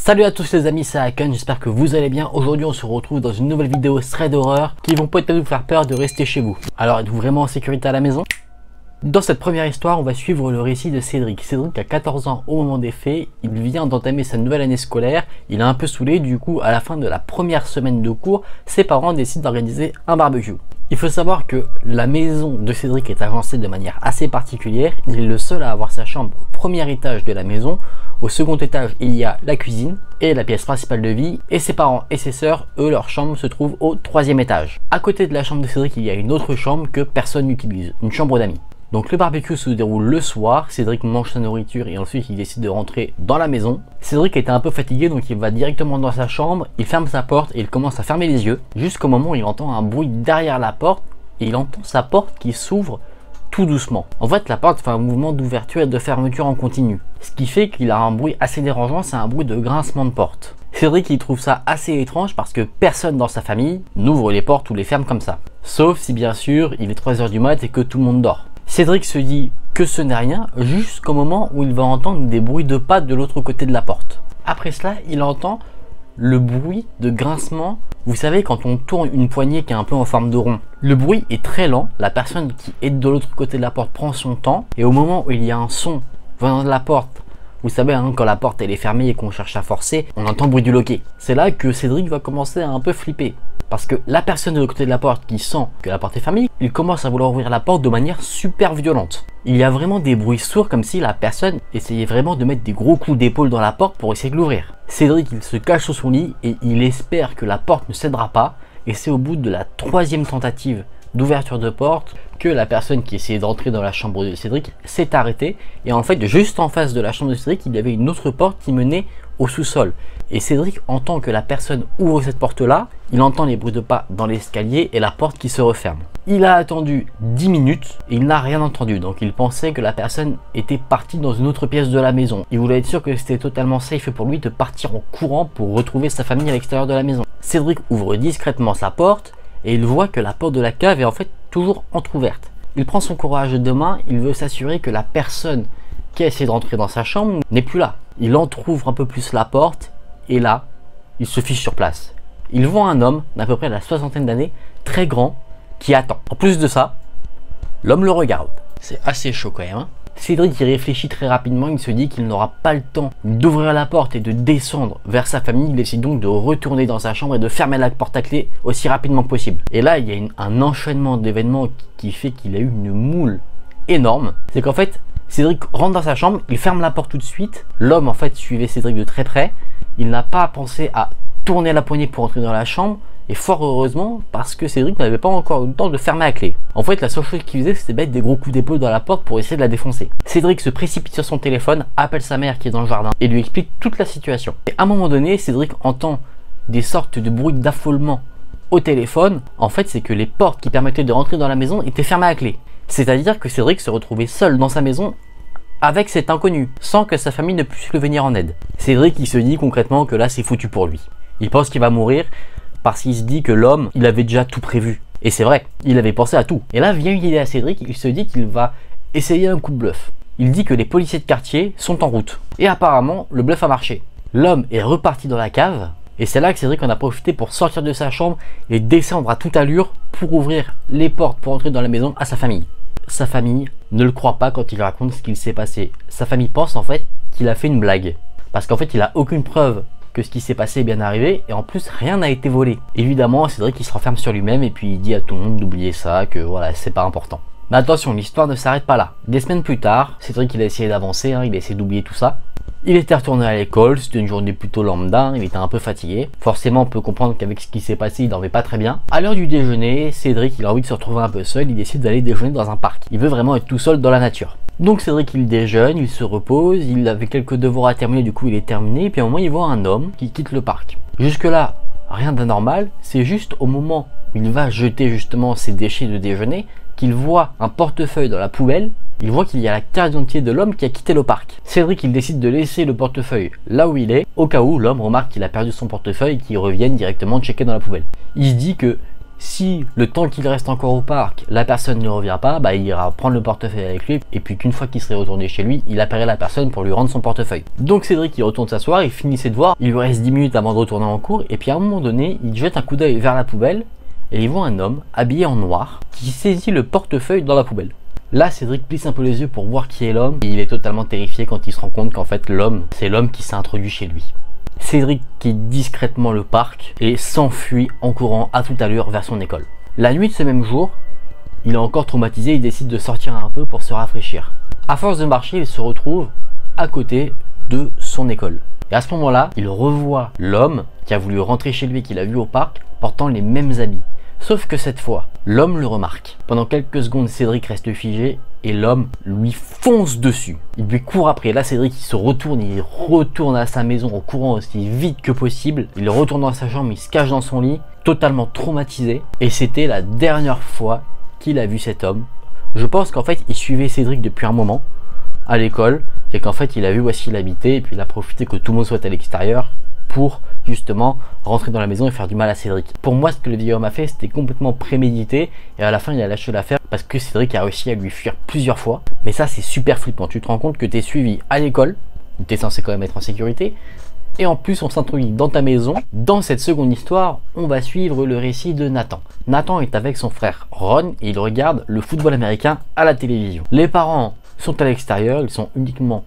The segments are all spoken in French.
Salut à tous les amis, c'est Haken, j'espère que vous allez bien. Aujourd'hui on se retrouve dans une nouvelle vidéo thread d'horreur qui vont peut-être vous faire peur de rester chez vous. Alors êtes-vous vraiment en sécurité à la maison? Dans cette première histoire, on va suivre le récit de Cédric. Cédric a 14 ans au moment des faits, il vient d'entamer sa nouvelle année scolaire, il est un peu saoulé, du coup à la fin de la première semaine de cours, ses parents décident d'organiser un barbecue. Il faut savoir que la maison de Cédric est agencée de manière assez particulière, il est le seul à avoir sa chambre au premier étage de la maison. Au second étage, il y a la cuisine et la pièce principale de vie, et ses parents et ses sœurs, eux, leur chambre se trouve au troisième étage. À côté de la chambre de Cédric, il y a une autre chambre que personne n'utilise, une chambre d'amis. Donc le barbecue se déroule le soir, Cédric mange sa nourriture et ensuite il décide de rentrer dans la maison. Cédric était un peu fatigué donc il va directement dans sa chambre, il ferme sa porte et il commence à fermer les yeux, jusqu'au moment où il entend un bruit derrière la porte et il entend sa porte qui s'ouvre tout doucement. En fait la porte fait un mouvement d'ouverture et de fermeture en continu, ce qui fait qu'il a un bruit assez dérangeant, c'est un bruit de grincement de porte. Cédric il trouve ça assez étrange parce que personne dans sa famille n'ouvre les portes ou les ferme comme ça. Sauf si bien sûr il est 3 h du mat et que tout le monde dort. Cédric se dit que ce n'est rien jusqu'au moment où il va entendre des bruits de pas de l'autre côté de la porte. Après cela, il entend le bruit de grincement. Vous savez quand on tourne une poignée qui est un peu en forme de rond. Le bruit est très lent, la personne qui est de l'autre côté de la porte prend son temps et au moment où il y a un son venant de la porte, vous savez quand la porte elle est fermée et qu'on cherche à forcer, on entend le bruit du loquet. C'est là que Cédric va commencer à un peu flipper. Parce que la personne de l'autre côté de la porte qui sent que la porte est fermée, il commence à vouloir ouvrir la porte de manière super violente. Il y a vraiment des bruits sourds comme si la personne essayait vraiment de mettre des gros coups d'épaule dans la porte pour essayer de l'ouvrir. Cédric il se cache sous son lit et il espère que la porte ne cédera pas. Et c'est au bout de la 3e tentative d'ouverture de porte que la personne qui essayait d'entrer dans la chambre de Cédric s'est arrêtée. Et en fait juste en face de la chambre de Cédric il y avait une autre porte qui menait au sous-sol. Et Cédric entend que la personne ouvre cette porte là, il entend les bruits de pas dans l'escalier et la porte qui se referme. Il a attendu 10 minutes et il n'a rien entendu, donc il pensait que la personne était partie dans une autre pièce de la maison. Il voulait être sûr que c'était totalement safe pour lui de partir en courant pour retrouver sa famille à l'extérieur de la maison. Cédric ouvre discrètement sa porte et il voit que la porte de la cave est en fait toujours entrouverte. Il prend son courage de main, il veut s'assurer que la personne qui a essayé de rentrer dans sa chambre n'est plus là. Il entrouvre un peu plus la porte et là, il se fiche sur place. Il voit un homme d'à peu près la 60aine d'années, très grand, qui attend. En plus de ça, l'homme le regarde. C'est assez chaud quand même. Cédric y réfléchit très rapidement, il se dit qu'il n'aura pas le temps d'ouvrir la porte et de descendre vers sa famille. Il décide donc de retourner dans sa chambre et de fermer la porte à clé aussi rapidement que possible. Et là, il y a un enchaînement d'événements qui fait qu'il a eu une moule énorme. C'est qu'en fait, Cédric rentre dans sa chambre, il ferme la porte tout de suite. L'homme en fait suivait Cédric de très près. Il n'a pas pensé à tourner la poignée pour entrer dans la chambre. Et fort heureusement parce que Cédric n'avait pas encore eu le temps de fermer à clé. En fait la seule chose qu'il faisait c'était mettre des gros coups d'épaule dans la porte pour essayer de la défoncer. Cédric se précipite sur son téléphone, appelle sa mère qui est dans le jardin et lui explique toute la situation. Et à un moment donné Cédric entend des sortes de bruits d'affolement au téléphone. En fait c'est que les portes qui permettaient de rentrer dans la maison étaient fermées à clé. C'est-à-dire que Cédric se retrouvait seul dans sa maison avec cet inconnu, sans que sa famille ne puisse le venir en aide. Cédric il se dit concrètement que là c'est foutu pour lui. Il pense qu'il va mourir parce qu'il se dit que l'homme, il avait déjà tout prévu. Et c'est vrai, il avait pensé à tout. Et là vient une idée à Cédric, il se dit qu'il va essayer un coup de bluff. Il dit que les policiers de quartier sont en route. Et apparemment, le bluff a marché. L'homme est reparti dans la cave, et c'est là que Cédric en a profité pour sortir de sa chambre et descendre à toute allure pour ouvrir les portes pour entrer dans la maison à sa famille. Sa famille ne le croit pas quand il raconte ce qu'il s'est passé. Sa famille pense en fait qu'il a fait une blague. Parce qu'en fait, il a aucune preuve que ce qui s'est passé est bien arrivé et en plus rien n'a été volé. Évidemment Cédric il se renferme sur lui-même et puis il dit à tout le monde d'oublier ça, que voilà c'est pas important. Mais attention, l'histoire ne s'arrête pas là. Des semaines plus tard, Cédric il a essayé d'avancer, il a essayé d'oublier tout ça. Il était retourné à l'école, c'était une journée plutôt lambda, il était un peu fatigué. Forcément on peut comprendre qu'avec ce qui s'est passé il dormait pas très bien. À l'heure du déjeuner, Cédric il a envie de se retrouver un peu seul, il décide d'aller déjeuner dans un parc. Il veut vraiment être tout seul dans la nature. Donc Cédric il déjeune, il se repose, il avait quelques devoirs à terminer, du coup il est terminé, et puis à un moment il voit un homme qui quitte le parc. Jusque là, rien d'anormal, c'est juste au moment où il va jeter justement ses déchets de déjeuner qu'il voit un portefeuille dans la poubelle, il voit qu'il y a la carte d'identité de l'homme qui a quitté le parc. Cédric il décide de laisser le portefeuille là où il est, au cas où l'homme remarque qu'il a perdu son portefeuille et qu'il revienne directement checker dans la poubelle. Il se dit que Si le temps qu'il reste encore au parc, la personne ne revient pas, bah, il ira prendre le portefeuille avec lui et puis qu'une fois qu'il serait retourné chez lui, il appellerait la personne pour lui rendre son portefeuille. Donc Cédric il retourne s'asseoir, il finit ses devoirs, il lui reste 10 minutes avant de retourner en cours et puis à un moment donné, il jette un coup d'œil vers la poubelle et il voit un homme habillé en noir qui saisit le portefeuille dans la poubelle. Là, Cédric plisse un peu les yeux pour voir qui est l'homme et il est totalement terrifié quand il se rend compte qu'en fait l'homme, c'est l'homme qui s'est introduit chez lui. Cédric quitte discrètement le parc et s'enfuit en courant à toute allure vers son école. La nuit de ce même jour, il est encore traumatisé, il décide de sortir un peu pour se rafraîchir. À force de marcher, il se retrouve à côté de son école. Et à ce moment-là, il revoit l'homme qui a voulu rentrer chez lui, qu'il a vu au parc, portant les mêmes habits. Sauf que cette fois, l'homme le remarque. Pendant quelques secondes, Cédric reste figé et l'homme lui fonce dessus. Il lui court après. Là, Cédric il se retourne, il retourne à sa maison en courant aussi vite que possible. Il retourne dans sa chambre, il se cache dans son lit, totalement traumatisé. Et c'était la dernière fois qu'il a vu cet homme. Je pense qu'en fait, il suivait Cédric depuis un moment à l'école et qu'en fait, il a vu où est-ce qu'il habitait et puis il a profité que tout le monde soit à l'extérieur pour justement rentrer dans la maison et faire du mal à Cédric. Pour moi, ce que le vieil homme a fait, c'était complètement prémédité et à la fin, il a lâché l'affaire parce que Cédric a réussi à lui fuir plusieurs fois. Mais ça, c'est super flippant. Tu te rends compte que tu es suivi à l'école, où tu es censé quand même être en sécurité, et en plus, on s'introduit dans ta maison. Dans cette seconde histoire, on va suivre le récit de Nathan. Nathan est avec son frère Ron et il regarde le football américain à la télévision. Les parents sont à l'extérieur, ils sont uniquement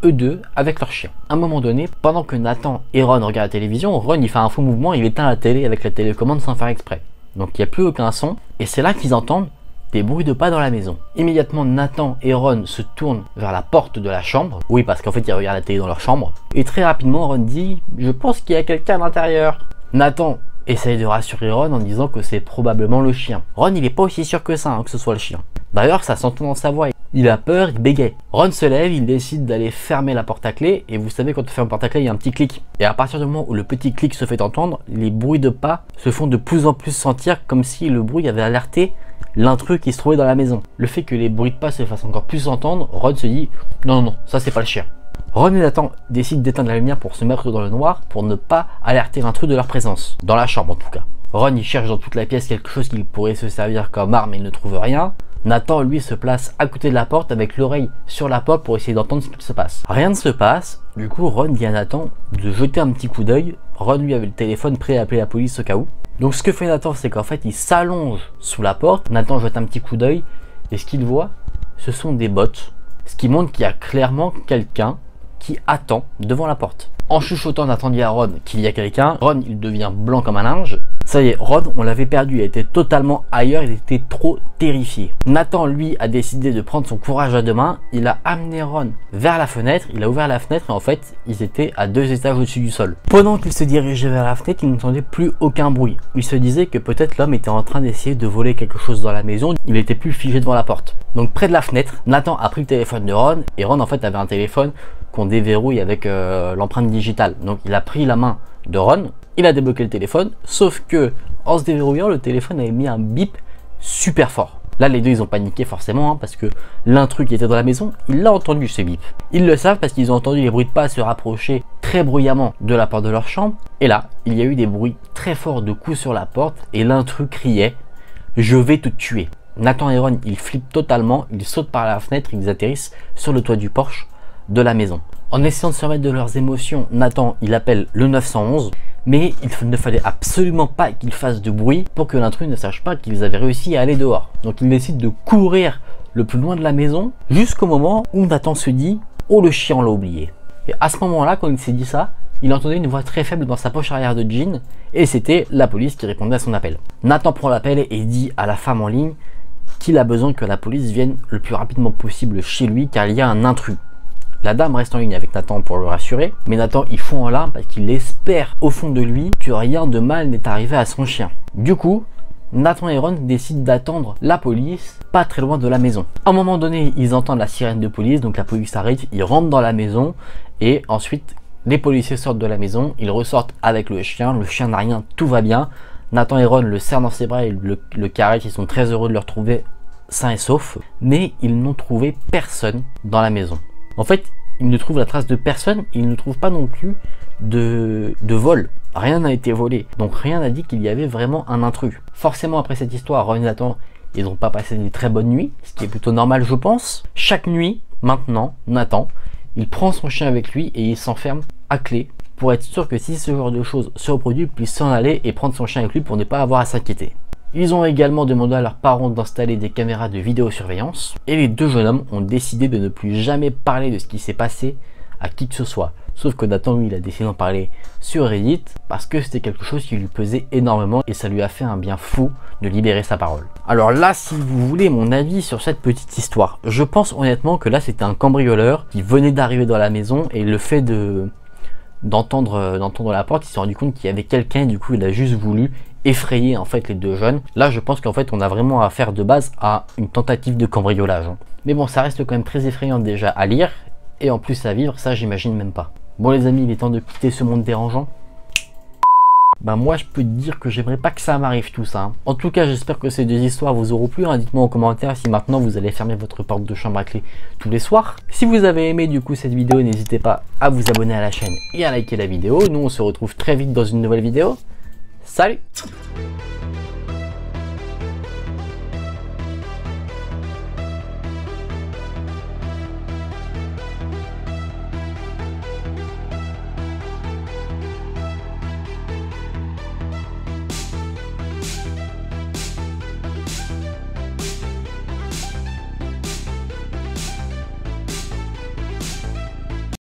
eux deux avec leur chien. À un moment donné, pendant que Nathan et Ron regardent la télévision, Ron il fait un faux mouvement, il éteint la télé avec la télécommande sans faire exprès. Donc il n'y a plus aucun son et c'est là qu'ils entendent des bruits de pas dans la maison. Immédiatement, Nathan et Ron se tournent vers la porte de la chambre. Oui, parce qu'en fait, ils regardent la télé dans leur chambre. Et très rapidement, Ron dit « Je pense qu'il y a quelqu'un à l'intérieur ». Nathan essaye de rassurer Ron en disant que c'est probablement le chien. Ron, il n'est pas aussi sûr que ça, que ce soit le chien. D'ailleurs, ça s'entend dans sa voix. Il a peur, il bégaye. Ron se lève, il décide d'aller fermer la porte à clé. Et vous savez, quand on ferme la porte à clé, il y a un petit clic. Et à partir du moment où le petit clic se fait entendre, les bruits de pas se font de plus en plus sentir comme si le bruit avait alerté l'intrus qui se trouvait dans la maison. Le fait que les bruits de pas se fassent encore plus entendre, Ron se dit non, non, ça c'est pas le chien. Ron et Nathan décident d'éteindre la lumière pour se mettre dans le noir pour ne pas alerter l'intrus de leur présence. Dans la chambre en tout cas. Ron il cherche dans toute la pièce quelque chose qui pourrait se servir comme arme et il ne trouve rien. Nathan lui se place à côté de la porte avec l'oreille sur la porte pour essayer d'entendre ce qu'il se passe. Rien ne se passe, du coup Ron dit à Nathan de jeter un petit coup d'œil. Ron lui avait le téléphone prêt à appeler la police au cas où. Donc ce que fait Nathan, c'est qu'en fait il s'allonge sous la porte. Nathan jette un petit coup d'œil et ce qu'il voit, ce sont des bottes. Ce qui montre qu'il y a clairement quelqu'un qui attend devant la porte. En chuchotant, Nathan dit à Ron qu'il y a quelqu'un. Ron il devient blanc comme un linge. Ça y est, Ron on l'avait perdu, il était totalement ailleurs, il était trop terrifié. Nathan lui a décidé de prendre son courage à deux mains. Il a amené Ron vers la fenêtre, il a ouvert la fenêtre et en fait ils étaient à 2 étages au-dessus du sol. Pendant qu'il se dirigeait vers la fenêtre, il n'entendait plus aucun bruit. Il se disait que peut-être l'homme était en train d'essayer de voler quelque chose dans la maison, il était plus figé devant la porte. Donc près de la fenêtre, Nathan a pris le téléphone de Ron et Ron en fait avait un téléphone qu'on déverrouille avec l'empreinte digitale. Donc il a pris la main de Ron, il a débloqué le téléphone, sauf que en se déverrouillant, le téléphone avait mis un bip super fort. Là les deux ils ont paniqué forcément parce que l'intrus qui était dans la maison, il l'a entendu ce bip. Ils le savent parce qu'ils ont entendu les bruits de pas se rapprocher très bruyamment de la porte de leur chambre. Et là, il y a eu des bruits très forts de coups sur la porte et l'intrus criait « Je vais te tuer ». Nathan et Ron, ils flippent totalement, ils sautent par la fenêtre, ils atterrissent sur le toit du porche de la maison. En essayant de se remettre de leurs émotions, Nathan il appelle le 911, mais il ne fallait absolument pas qu'ils fassent de bruit pour que l'intrus ne sache pas qu'ils avaient réussi à aller dehors. Donc il décide de courir le plus loin de la maison jusqu'au moment où Nathan se dit « Oh, le chien, on l'a oublié ». Et à ce moment-là, quand il s'est dit ça, il entendait une voix très faible dans sa poche arrière de jean et c'était la police qui répondait à son appel. Nathan prend l'appel et dit à la femme en ligne qu'il a besoin que la police vienne le plus rapidement possible chez lui car il y a un intrus. La dame reste en ligne avec Nathan pour le rassurer, mais Nathan il fond en larmes parce qu'il espère au fond de lui que rien de mal n'est arrivé à son chien. Du coup, Nathan et Ron décident d'attendre la police pas très loin de la maison. À un moment donné, ils entendent la sirène de police, donc la police arrive, ils rentrent dans la maison et ensuite les policiers sortent de la maison, ils ressortent avec le chien n'a rien, tout va bien. Nathan et Ron le serrent dans ses bras et le caressent, ils sont très heureux de le retrouver sain et sauf, mais ils n'ont trouvé personne dans la maison. En fait, il ne trouve la trace de personne, il ne trouve pas non plus de vol. Rien n'a été volé, donc rien n'a dit qu'il y avait vraiment un intrus. Forcément, après cette histoire, Ron et Nathan, ils n'ont pas passé des très bonnes nuits, ce qui est plutôt normal, je pense. Chaque nuit, maintenant, Nathan, il prend son chien avec lui et il s'enferme à clé pour être sûr que si ce genre de choses se reproduit, il puisse s'en aller et prendre son chien avec lui pour ne pas avoir à s'inquiéter. Ils ont également demandé à leurs parents d'installer des caméras de vidéosurveillance et les deux jeunes hommes ont décidé de ne plus jamais parler de ce qui s'est passé à qui que ce soit. Sauf que Nathan, lui, il a décidé d'en parler sur Reddit parce que c'était quelque chose qui lui pesait énormément et ça lui a fait un bien fou de libérer sa parole. Alors là, si vous voulez mon avis sur cette petite histoire, je pense honnêtement que là, c'était un cambrioleur qui venait d'arriver dans la maison et le fait d'entendre la porte, il s'est rendu compte qu'il y avait quelqu'un et du coup, il a juste voulu effrayer en fait les deux jeunes. Là, je pense qu'en fait, on a vraiment affaire de base à une tentative de cambriolage. Mais bon, ça reste quand même très effrayant déjà à lire et en plus à vivre, ça j'imagine même pas. Bon les amis, il est temps de quitter ce monde dérangeant. Ben moi je peux te dire que j'aimerais pas que ça m'arrive tout ça. En tout cas, j'espère que ces deux histoires vous auront plu. Dites-moi en commentaire si maintenant vous allez fermer votre porte de chambre à clé tous les soirs. Si vous avez aimé du coup cette vidéo, n'hésitez pas à vous abonner à la chaîne et à liker la vidéo. Nous on se retrouve très vite dans une nouvelle vidéo. Salut!